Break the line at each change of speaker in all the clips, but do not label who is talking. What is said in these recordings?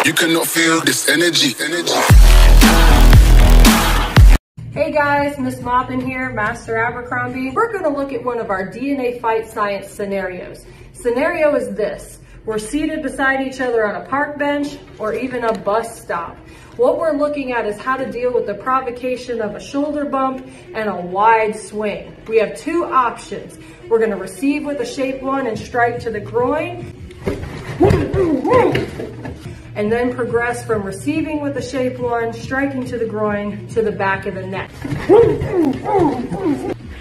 You cannot feel this energy.
Hey guys, Miss Moppin here, Master Abercrombie. We're going to look at one of our DNA Fight Science scenarios. Scenario is this. We're seated beside each other on a park bench or even a bus stop. What we're looking at is how to deal with the provocation of a shoulder bump and a wide swing. We have two options. We're going to receive with a shape 1 and strike to the groin. And then progress from receiving with the shape 1, striking to the groin, to the back of the neck.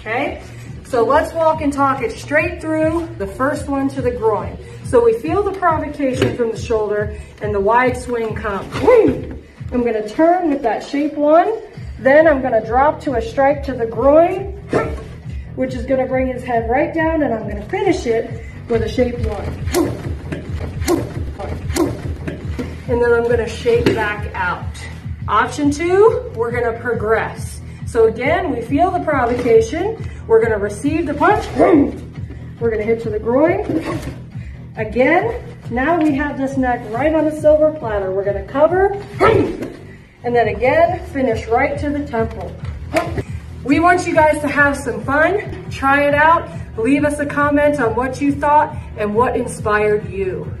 Okay, so let's walk and talk it straight through, the first one to the groin. So we feel the provocation from the shoulder and the wide swing comes. I'm gonna turn with that shape 1, then I'm gonna drop to a strike to the groin, which is gonna bring his head right down, and I'm gonna finish it with a shape 1. And then I'm gonna shake back out. Option 2, we're gonna progress. So again, we feel the provocation. We're gonna receive the punch. We're gonna hit to the groin. Again, now we have this neck right on a silver platter. We're gonna cover, and then again, finish right to the temple. We want you guys to have some fun. Try it out. Leave us a comment on what you thought and what inspired you.